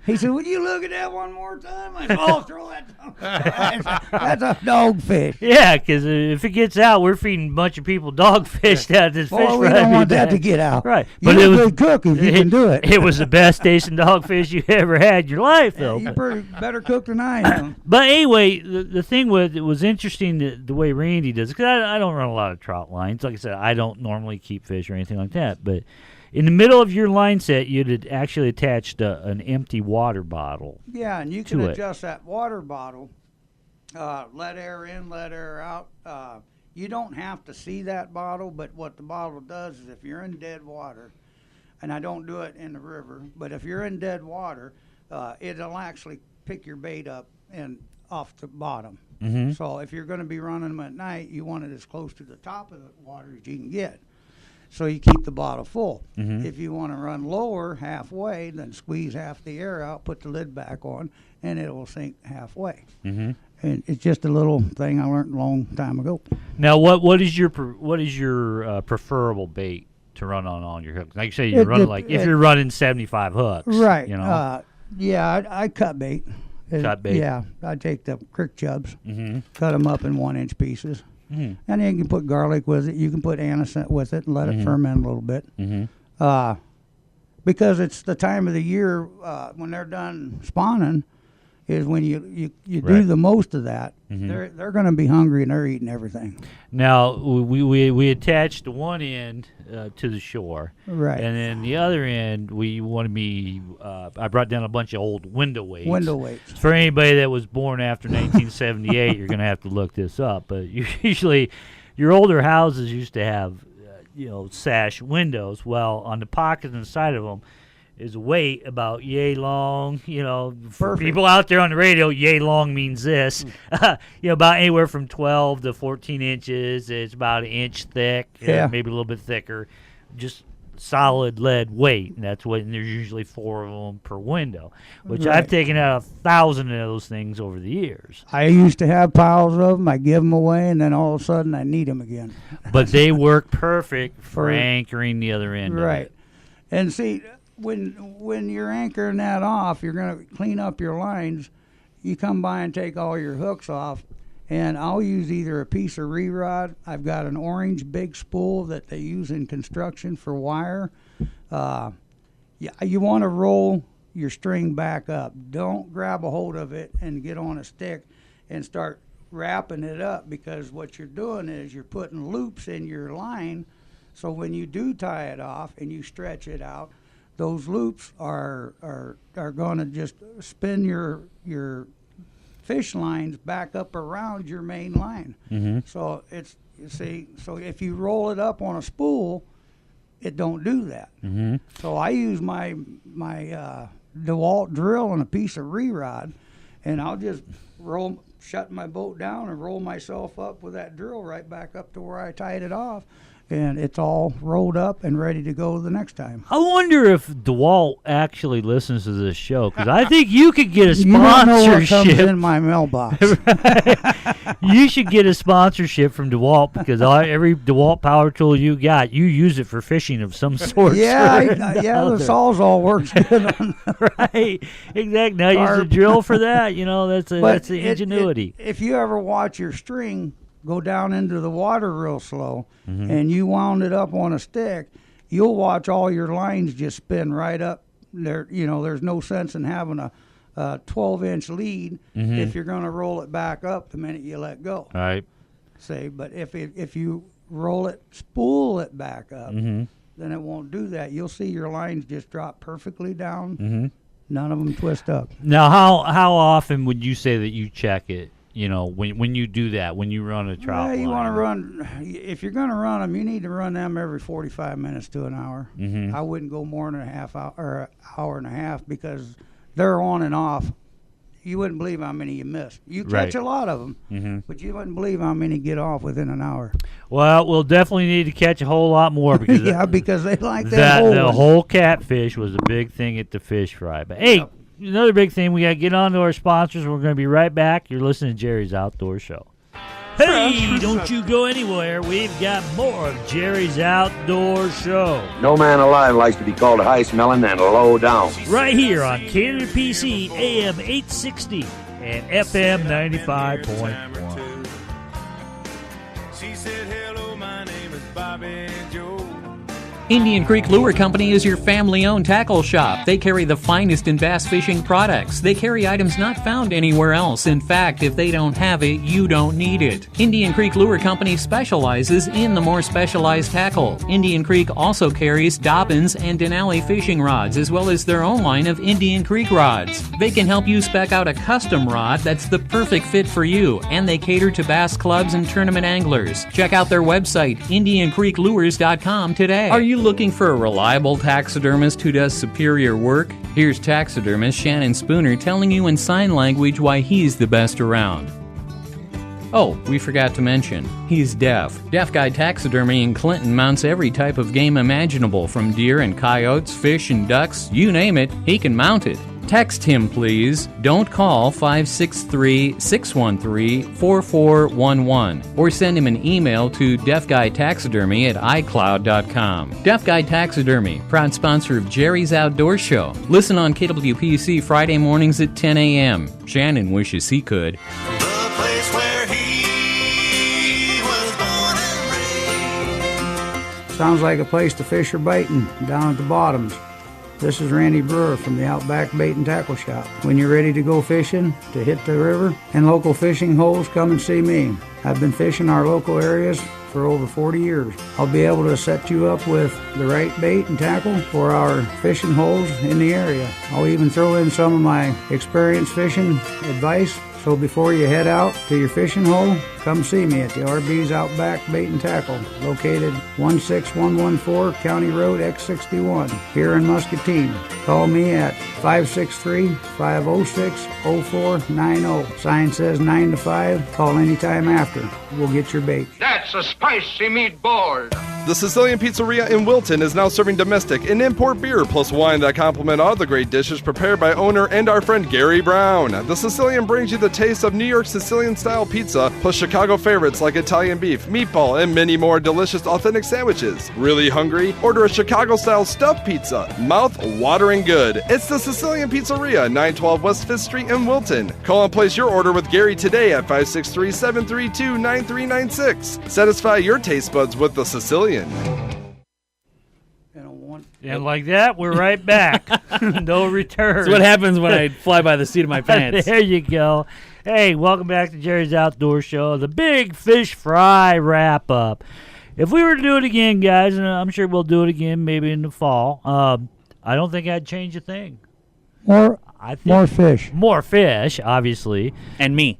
He said, "Would you look at that one more time?" I said, "Oh, throw that down." That's a dogfish. Yeah, because if it gets out, we're feeding a bunch of people dogfish down at this fish fry. We don't want that to get out. Right. You're a good cook if you can do it. It was the best tasting dogfish you ever had in your life, though. You're pretty better cook than I am. But anyway, the thing it was interesting the way Randy does it, because I don't run a lot of trout lines. Like I said, I don't normally keep fish or anything like that, but in the middle of your line set, you'd actually attached an empty water bottle. Yeah, and you can adjust that water bottle, let air in, let air out. You don't have to see that bottle, but what the bottle does is if you're in dead water, and I don't do it in the river, but if you're in dead water, it'll actually pick your bait up and off the bottom. So if you're going to be running them at night, you want it as close to the top of the water as you can get. So you keep the bottle full. If you want to run lower halfway, then squeeze half the air out, put the lid back on, and it will sink halfway. and it's just a little thing I learned a long time ago. Now, what is your preferable bait to run on your hooks? Like you say, you're running if you're running 75 hooks, right? You know, I cut bait. Cut bait. Yeah, I take the crick chubs, cut them up in 1-inch pieces, and then you can put garlic with it. You can put anisette with it and let it ferment a little bit. Because it's the time of the year when they're done spawning, is when you do the most of that. They're going to be hungry and they're eating everything. Now we attached one end to the shore, right, and then the other end we want to be. I brought down a bunch of old window weights. Window weights. For anybody that was born after 1978, you're going to have to look this up. But usually, your older houses used to have, sash windows. Well, on the pockets inside of them is a weight about yay long. For people out there on the radio, yay long means this. About anywhere from 12 to 14 inches. It's about an inch thick, maybe a little bit thicker. Just solid lead weight, and that's what. And there's usually 4 of them per window, which I've taken out 1,000 of those things over the years. I used to have piles of them. I give them away, and then all of a sudden I need them again. But they work perfect for anchoring the other end. Right, of it. And see. When you're anchoring that off, you're going to clean up your lines. You come by and take all your hooks off, and I'll use either a piece of re-rod. I've got an orange big spool that they use in construction for wire. You want to roll your string back up. Don't grab a hold of it and get on a stick and start wrapping it up, because what you're doing is you're putting loops in your line, so when you do tie it off and you stretch it out, those loops are going to just spin your fish lines back up around your main line. So so if you roll it up on a spool, it don't do that. So I use my DeWalt drill and a piece of re-rod, and I'll just shut my boat down and roll myself up with that drill right back up to where I tied it off. And it's all rolled up and ready to go the next time. I wonder if DeWalt actually listens to this show, because I think you could get a sponsorship. You don't know what comes in my mailbox. You should get a sponsorship from DeWalt, because every DeWalt power tool you got, you use it for fishing of some sort. The Sawzall works good on right, exactly. Now use a drill for that. That's the ingenuity. If you ever watch your string go down into the water real slow, and you wound it up on a stick, you'll watch all your lines just spin right up there. There's no sense in having a 12-inch lead if you're going to roll it back up the minute you let go. All right. But if you spool it back up, then it won't do that. You'll see your lines just drop perfectly down. None of them twist up. Now, how often would you say that you check it? When you do that, when you run a trout line. You want to run, if you're going to run them, you need to run them every 45 minutes to an hour. I wouldn't go more than a half hour or an hour and a half, because they're on and off. You wouldn't believe how many you miss. You catch a lot of them, but you wouldn't believe how many get off within an hour. Well, we'll definitely need to catch a whole lot more, because because they like that. The whole catfish was a big thing at the fish fry. But hey. Another big thing, we got to get on to our sponsors. We're going to be right back. You're listening to Jerry's Outdoor Show. Hey, don't you go anywhere. We've got more of Jerry's Outdoor Show. No man alive likes to be called high-smelling and low down. Right here on KWPC AM 860 and FM 95.1. She said, hello, my name is Bobby Joe. Indian Creek Lure Company is your family-owned tackle shop. They carry the finest in bass fishing products. They carry items not found anywhere else. In fact, if they don't have it, you don't need it. Indian Creek Lure Company specializes in the more specialized tackle. Indian Creek also carries Dobbins and Denali fishing rods, as well as their own line of Indian Creek rods. They can help you spec out a custom rod that's the perfect fit for you, and they cater to bass clubs and tournament anglers. Check out their website, IndianCreekLures.com today. Are you looking for a reliable taxidermist who does superior work? Here's taxidermist Shannon Spooner telling you in sign language why he's the best around. Oh, we forgot to mention, he's deaf. Deaf Guy Taxidermy in Clinton mounts every type of game imaginable, from deer and coyotes, fish and ducks, you name it, he can mount it. Text him, please. Don't call 563-613-4411 or send him an email to deafguytaxidermy@icloud.com. Deaf Guy Taxidermy, proud sponsor of Jerry's Outdoor Show. Listen on KWPC Friday mornings at 10 a.m. Shannon wishes he could. The place where he was born and raised. Sounds like a place to fish or baiting down at the bottoms. This is Randy Brewer from the Outback Bait and Tackle Shop. When you're ready to go fishing, to hit the river and local fishing holes, come and see me. I've been fishing our local areas for over 40 years. I'll be able to set you up with the right bait and tackle for our fishing holes in the area. I'll even throw in some of my experienced fishing advice. So before you head out to your fishing hole, come see me at the RB's Outback Bait and Tackle, located 16114 County Road X61 here in Muscatine. Call me at 563-506-0490. Sign says 9 to 5. Call anytime after. We'll get your bait. That's a spicy meatball. The Sicilian Pizzeria in Wilton is now serving domestic and import beer plus wine that complement all the great dishes prepared by owner and our friend Gary Brown. The Sicilian brings you the taste of New York Sicilian-style pizza plus Chicago favorites like Italian beef, meatball, and many more delicious authentic sandwiches. Really hungry? Order a Chicago-style stuffed pizza. Mouth-watering good. It's the Sicilian Pizzeria, 912 West 5th Street in Wilton. Call and place your order with Gary today at 563-732-9396. Satisfy your taste buds with the Sicilian. And like that, we're right back. No return. That's what happens when I fly by the seat of my pants. There you go. Hey, welcome back to Jerry's Outdoor Show, the big fish fry wrap-up. If we were to do it again, guys, and I'm sure we'll do it again maybe in the fall, I don't think I'd change a thing. More fish. More fish, obviously. And me.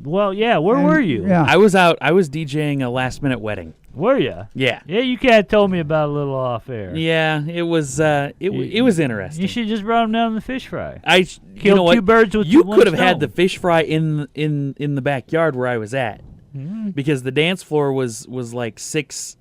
Well, yeah, where were you? Yeah. I was DJing a last-minute wedding. Were you? Yeah. Yeah, you kind of told me about a little off air. Yeah, it was it was interesting. You should just brought them down to the fish fry. You know what? Two birds with you one could have stone. had the fish fry in the backyard where I was at. Because the dance floor was like 6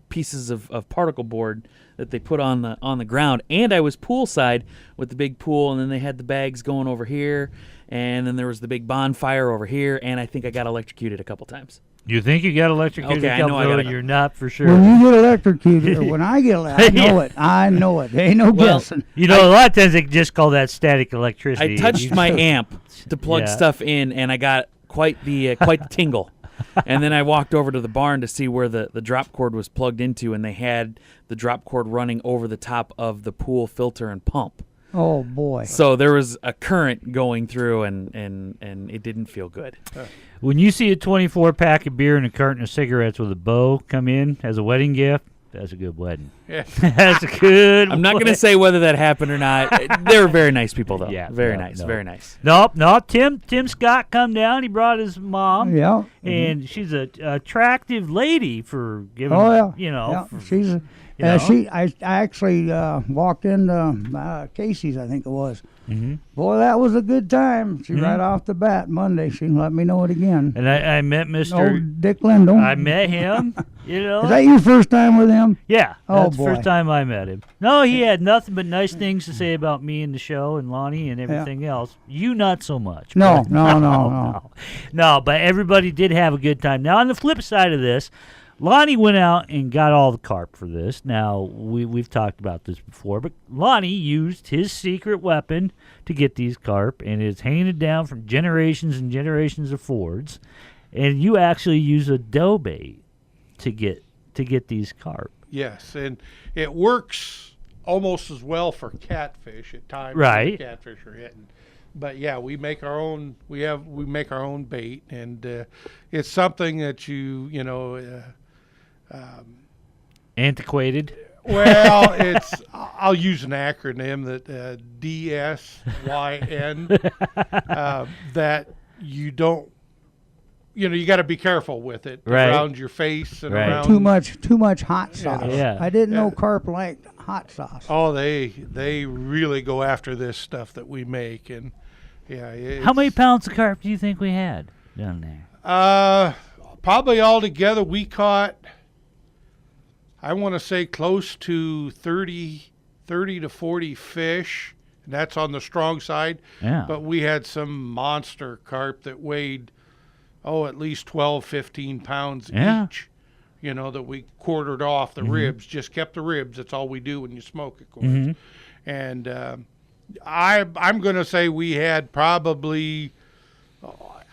pieces of particle board that they put on the ground, and I was poolside with the big pool, and then they had the bags going over here, and then there was the big bonfire over here, and I think I got electrocuted a couple times. You think you got electrocuted? Okay, I know I got You're not for sure. When you get electrocuted, or when I get electrocuted, I know it. There ain't no guessing. You know, a lot of times they just call that static electricity. I touched my amp to plug stuff in, and I got quite the tingle. And then I walked over to the barn to see where the drop cord was plugged into, and they had the drop cord running over the top of the pool filter and pump. Oh, boy. So there was a current going through, and it didn't feel good. When you see a 24-pack of beer and a carton of cigarettes with a bow come in as a wedding gift, that's a good wedding. Yeah. That's a good I'm not going to say whether that happened or not. They were very nice people, though. Yeah, very no, nice, no. very nice. No, Tim Scott come down. He brought his mom. Yeah. And she's a attractive lady for giving, you know. Yeah. She's I actually walked into Casey's, I think it was. Mm-hmm. Boy, that was a good time. She right off the bat Monday, she let me know it again. And I met Mr. Old Dick Lindell. I met him. You know. Is that your first time with him? Yeah. Oh, that's boy. the first time I met him. No, he had nothing but nice things to say about me and the show and Lonnie and everything else. You not so much. No, but- no. No, but everybody did have a good time. Now, on the flip side of this, Lonnie went out and got all the carp for this. Now, we've talked about this before, but Lonnie used his secret weapon to get these carp, and it's handed down from generations and generations of Fords. And you actually use a dough bait to get these carp. Yes, and it works almost as well for catfish at times. Right. When the catfish are hitting. But yeah, we make our own. We make our own bait, and it's something that you know. Antiquated. Well, I'll use an acronym that DSYN. That you don't. You know, you got to be careful with it around your face and around. Too much hot sauce. Yeah. I didn't know carp liked hot sauce. Oh, they really go after this stuff that we make, and yeah. How many pounds of carp do you think we had down there? Probably altogether we caught, I want to say close to 30 to 40 fish and that's on the strong side. Yeah. But we had some monster carp that weighed, at least 12, 15 pounds each. That we quartered off the ribs, just kept the ribs. That's all we do when you smoke, of course. And I'm going to say we had probably,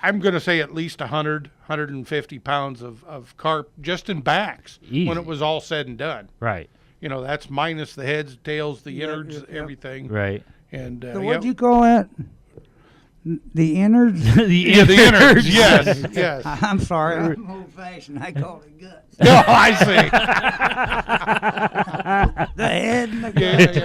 I'm going to say at least 100, 150 pounds of carp just in backs when it was all said and done. Right. That's minus the heads, tails, the innards, everything. Right. And so what'd you call that? The innards? the innards, yes, yes. I'm sorry, I'm old-fashioned. I call it guts. Oh, I see. The head and the guts.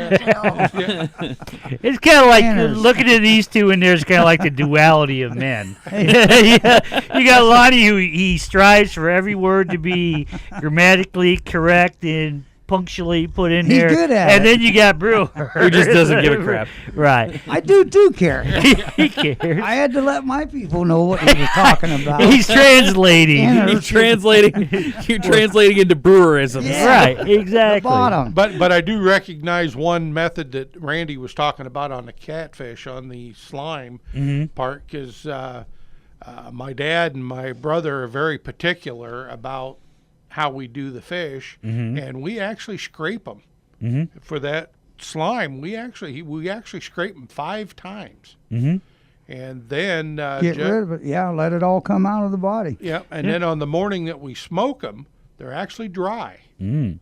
It's kind of like looking at these two in there is kind of like the duality of men. You got Lonnie, who he strives for every word to be grammatically correct and punctually put in He's there. Good at and it. then you got Brewer, who just doesn't give a crap. Right. I do too, Kerry. He cares. I had to let my people know what he was talking about. He's translating. He's translating. You're translating into brewerisms. Yeah. Right. Exactly. The bottom. But I do recognize one method that Randy was talking about on the catfish, on the slime part, because my dad and my brother are very particular about how we do the fish, and we actually scrape them for that slime. We actually scrape them 5 times, and then get rid of it. Yeah, let it all come out of the body. Yeah, and then on the morning that we smoke them, they're actually dry. They're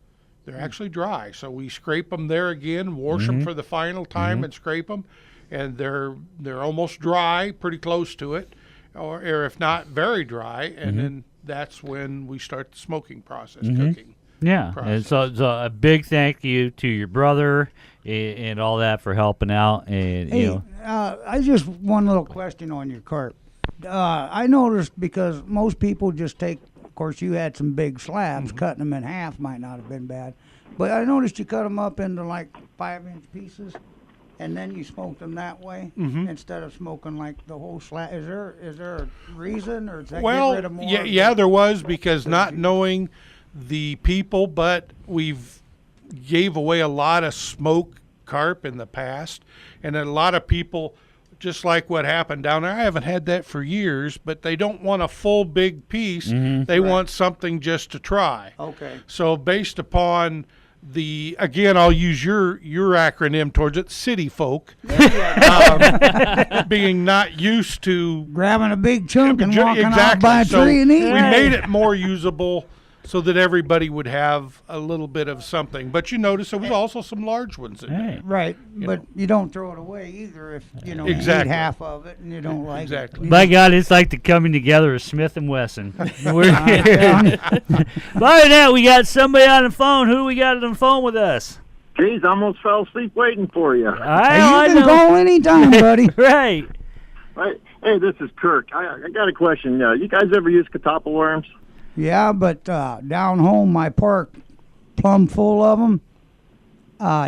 actually dry, so we scrape them there again, wash them for the final time, and scrape them, and they're almost dry, pretty close to it, or if not very dry, and then that's when we start the smoking process, cooking. Yeah, process. and so a big thank you to your brother and all that for helping out. And Hey, I just one little question on your carp. I noticed because most people just take. Of course, you had some big slabs. Cutting them in half might not have been bad, but I noticed you cut them up into like 5-inch pieces, and then you smoked them that way instead of smoking like the whole slab. Is there a reason, or does that get rid of more? Yeah, there was, because not knowing the people, but we've gave away a lot of smoked carp in the past, and a lot of people, just like what happened down there, I haven't had that for years, but they don't want a full big piece. They want something just to try. Okay. So based upon again, I'll use your acronym towards it, city folk, being not used to grabbing a big chunk and walking out exactly. by a So tree and eating. we made it more usable so that everybody would have a little bit of something. But you notice there was also some large ones in there. Right, but you don't throw it away either if you eat half of it and you don't like it. My God, it's like the coming together of Smith and Wesson. We're here. By that, we got somebody on the phone. Who do we got on the phone with us? Geez, I almost fell asleep waiting for you. You can call anytime, buddy. Right. Hey, this is Kirk. I got a question. You guys ever use catappa worms? Yeah, but down home, my park, plumb full of them.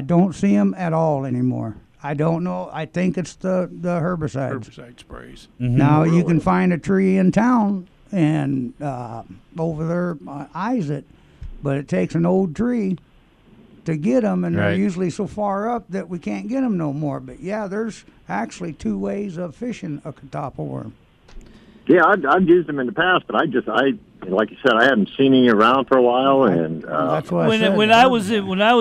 Don't see them at all anymore. I don't know. I think it's the herbicides. Herbicide sprays. Now, you can find a tree in town and over there eyes it, but it takes an old tree to get them, and they're usually so far up that we can't get them no more. But, yeah, there's actually 2 ways of fishing a catappa worm. Yeah, I've used them in the past, but I like you said, I hadn't seen any around for a while, and that's what when I was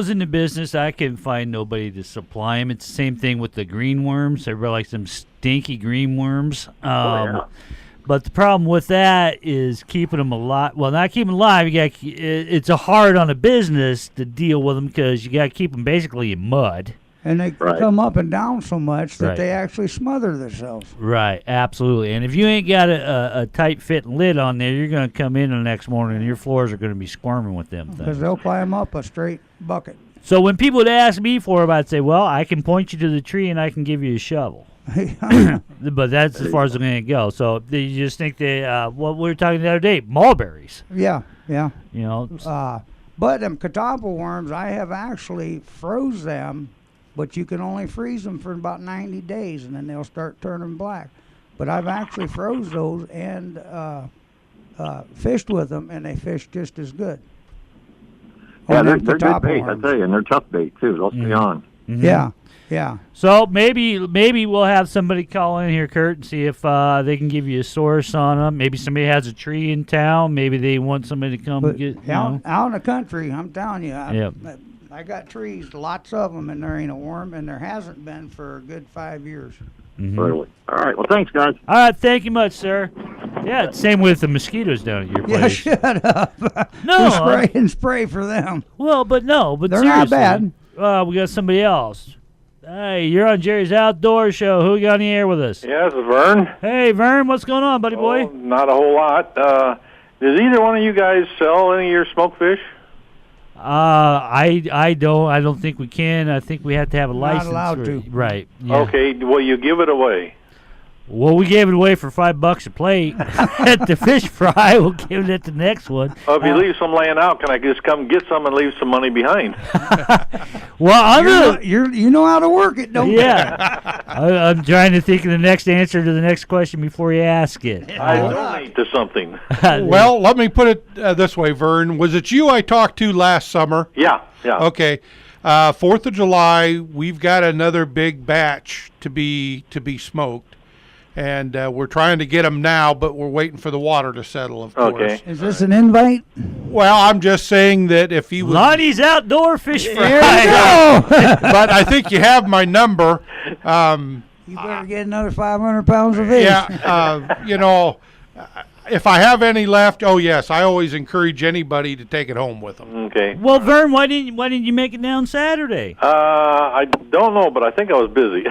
in the business, I couldn't find nobody to supply them. It's the same thing with the green worms. Everybody likes them stinky green worms. But the problem with that is keeping them alive. Well, not keeping them alive. It's hard on a business to deal with them because you got to keep them basically in mud. And they come up and down so much that they actually smother themselves. Right, absolutely. And if you ain't got a tight fit lid on there, you're going to come in the next morning and your floors are going to be squirming with them things. Because they'll climb up a straight bucket. So when people would ask me for it, I'd say, well, I can point you to the tree and I can give you a shovel. But that's as far as I'm going to go. So you just think what we were talking the other day, mulberries. Yeah. You know. But them catappa worms, I have actually froze them. But you can only freeze them for about 90 days, and then they'll start turning black. But I've actually froze those and fished with them, and they fish just as good. Yeah, they're good bait, I tell you, and they're tough bait, too. They'll stay on. Yeah. Yeah. So maybe we'll have somebody call in here, Kurt, and see if they can give you a source on them. Maybe somebody has a tree in town. Maybe they want somebody to come get. Out in the country, I'm telling you. Yep. I got trees, lots of them, and there ain't a worm, and there hasn't been for a good 5 years. Really. All right. Well, thanks, guys. All right, thank you much, sir. Yeah, same with the mosquitoes down at your Yeah, place. shut up. No, spray and spray for them. Well, but they're seriously, not bad. We got somebody else. Hey, you're on Jerry's Outdoor Show. Who we got on the air with us? Yeah, this is Vern. Hey, Vern, what's going on, buddy boy? Not a whole lot. Does either one of you guys sell any of your smoked fish? I don't think we can. I think we have to have a license. Not allowed to. Right. Yeah. Okay, well, you give it away. Well, we gave it away for $5 a plate at the fish fry. We'll give it at the next one. Well, if you leave some laying out, can I just come get some and leave some money behind? Well, you know how to work it, don't you? Yeah. I'm trying to think of the next answer to the next question before you ask it. I donate to something. Well, let me put it this way, Vern. Was it you I talked to last summer? Yeah. Okay. 4th of July, we've got another big batch to be smoked. And we're trying to get them now, but we're waiting for the water to settle, of course. Is this an invite? Well, I'm just saying that if he was... Lonnie's Outdoor Fish Fry. There you go. But I think you have my number. You better get another 500 pounds of fish. Yeah, if I have any left, oh, yes, I always encourage anybody to take it home with them. Okay. Well, Vern, why didn't you make it down Saturday? I don't know, but I think I was busy.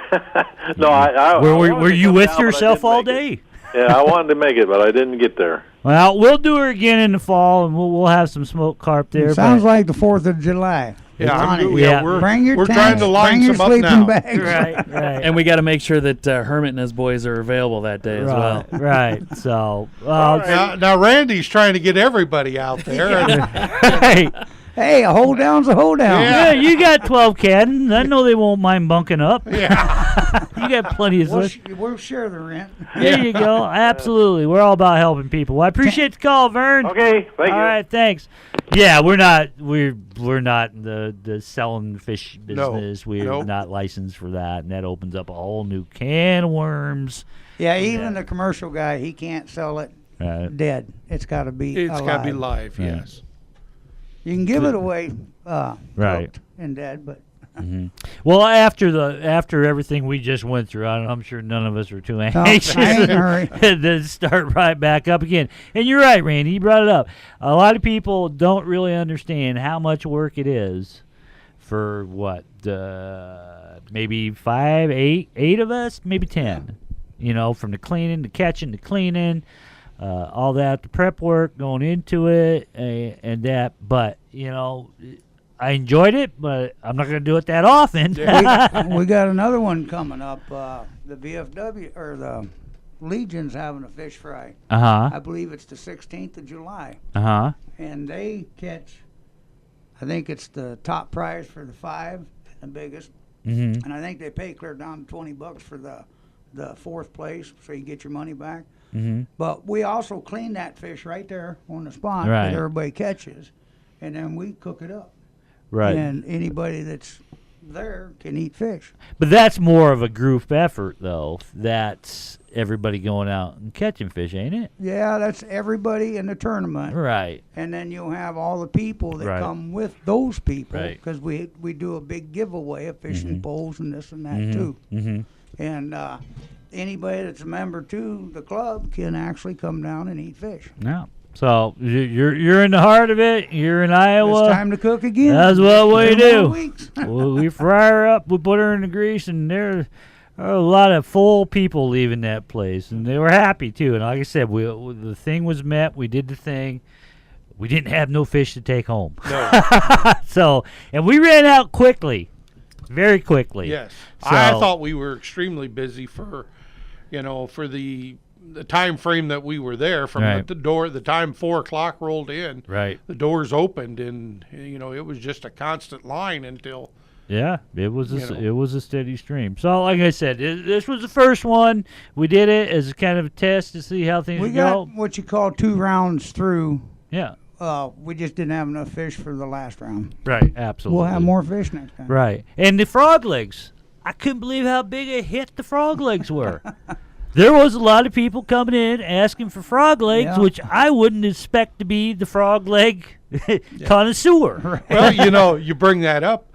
No, Were you with yourself all day? Yeah, I wanted to make it, but I didn't get there. Well, we'll do her again in the fall, and we'll have some smoked carp there. Sounds like the 4th of July. Bring your we're tents, trying to line bring your some up sleeping now. bags. Right. And we got to make sure that Hermit and his boys are available that day as well. Right. So, now Randy's trying to get everybody out there. Hey, a hold down's a hold down. Yeah, you got 12 cannons. I know they won't mind bunking up. Yeah. You got plenty of We'll share the rent. There you go. Absolutely. We're all about helping people. Well, I appreciate the call, Vern. Okay, thank you. All right, thanks. Yeah, we're not in the selling fish business. We're not licensed for that, and that opens up a whole new can of worms. Yeah, even the commercial guy, he can't sell it dead. It's got to be alive. It's got to be live, yes. You can give it away right and dead, but well, after everything we just went through, I'm sure none of us are too anxious to start right back up again. And you're right, Randy. You brought it up. A lot of people don't really understand how much work it is for maybe 8 of us, maybe 10. From the cleaning, the catching, the cleaning. All that, the prep work going into it, and that. But I enjoyed it, but I'm not going to do it that often. we got another one coming up. The VFW or the Legion's having a fish fry. I believe it's the 16th of July. And they catch. I think it's the top prize for the 5, the biggest, and I think they pay clear down to $20 for the 4th place, so you get your money back. But we also clean that fish right there on the spot that everybody catches, and then we cook it up. Right. And anybody that's there can eat fish. But that's more of a group effort, though. That's everybody going out and catching fish, ain't it? Yeah, that's everybody in the tournament. Right. And then you'll have all the people that come with those people, because we do a big giveaway of fishing poles and this and that too. And anybody that's a member to the club can actually come down and eat fish. Yeah. So you're in the heart of it. You're in Iowa. It's time to cook again. That's what we do. We fry her up. We put her in the grease, and there are a lot of full people leaving that place, and they were happy too. And like I said, the thing was met. We did the thing. We didn't have no fish to take home. No. And we ran out quickly. Very quickly. Yes. I thought we were extremely busy for the time frame that we were there. From the door, the time 4 o'clock rolled in, the doors opened, and it was just a constant line until. Yeah, it was a steady stream. So, like I said, this was the first one. We did it as a kind of a test to see how things go. We got what you call 2 rounds through. Yeah. We just didn't have enough fish for the last round. Right, absolutely. We'll have more fish next time. Right. And the frog legs. I couldn't believe how big a hit the frog legs were. There was a lot of people coming in asking for frog legs, which I wouldn't expect to be the frog leg connoisseur. Right. Well, you bring that up.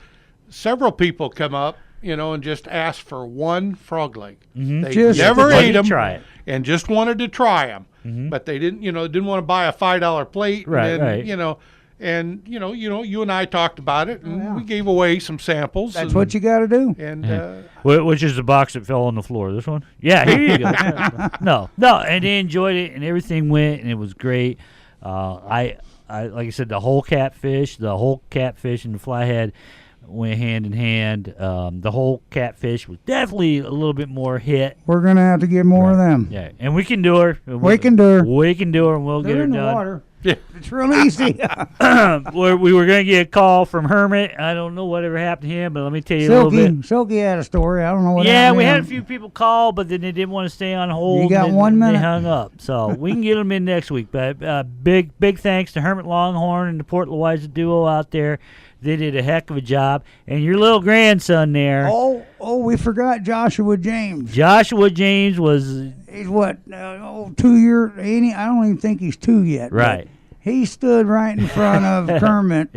Several people come up, and just ask for one frog leg. Mm-hmm. They never ate them try it. and just wanted to try them. Mm-hmm. But they didn't want to buy a $5 plate. Right, and then, right. And you and I talked about it, and we gave away some samples. That's what you got to do. And which is the box that fell on the floor? This one? Yeah, here you go. No, and they enjoyed it, and everything went, and it was great. I like I said, the whole catfish and the flathead went hand in hand. The whole catfish was definitely a little bit more hit. We're gonna have to get more of them. Yeah, and we can do her. We can do her. We can do her, and we'll They're get her in done. the water. Yeah. It's real easy. We were going to get a call from Hermit. I don't know whatever happened to him, but let me tell you a little bit. Silky had a story. I don't know what Yeah, happened we to had a him. few people call, but then they didn't want to stay on hold. You got and 1 minute. They hung up. So we can get them in next week. But big thanks to Hermit Longhorn and the Port Louisa duo out there. They did a heck of a job. And your little grandson there. Oh, we forgot Joshua James. Joshua James was... He's what, 2 years? I don't even think he's 2 yet. Right. He stood right in front of Kermit,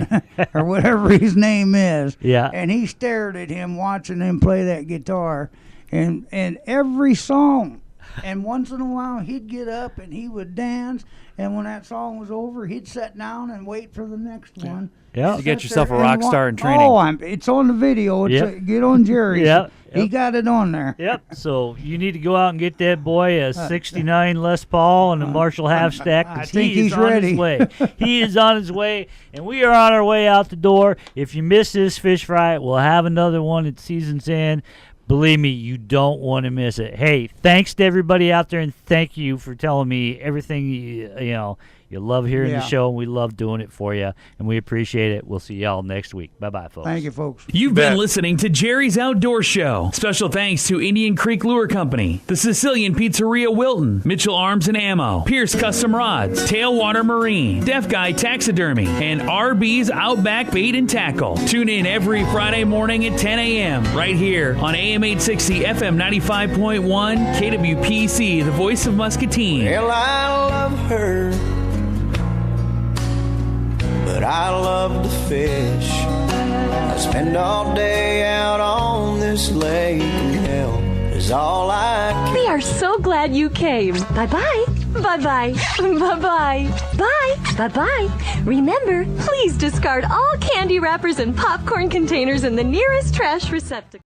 or whatever his name is. Yeah. And he stared at him, watching him play that guitar. And every song. And once in a while, he'd get up and he would dance. And when that song was over, he'd sit down and wait for the next one. Yeah. You get yourself a rock star in training. Oh, it's on the video. Get on Jerry's. Yep. He got it on there. Yep. So you need to go out and get that boy a 69 Les Paul and a Marshall half stack. I think he's he's ready. On his way. He is on his way, and we are on our way out the door. If you miss this fish fry, we'll have another one at season's end. Believe me, you don't want to miss it. Hey, thanks to everybody out there, and thank you for telling me everything you love hearing the show, and we love doing it for you, and we appreciate it. We'll see y'all next week. Bye-bye, folks. Thank you, folks. You've been listening to Jerry's Outdoor Show. Special thanks to Indian Creek Lure Company, the Sicilian Pizzeria Wilton, Mitchell Arms and Ammo, Pierce Custom Rods, Tailwater Marine, Deaf Guy Taxidermy, and RB's Outback Bait and Tackle. Tune in every Friday morning at 10 a.m. right here on AM 860, FM 95.1, KWPC, the voice of Muscatine. Well, I love her, but I love to fish. I spend all day out on this lake, and hell is all I can. We are so glad you came. Bye-bye. Bye-bye. Bye-bye. Bye. Bye-bye. Remember, please discard all candy wrappers and popcorn containers in the nearest trash receptacle.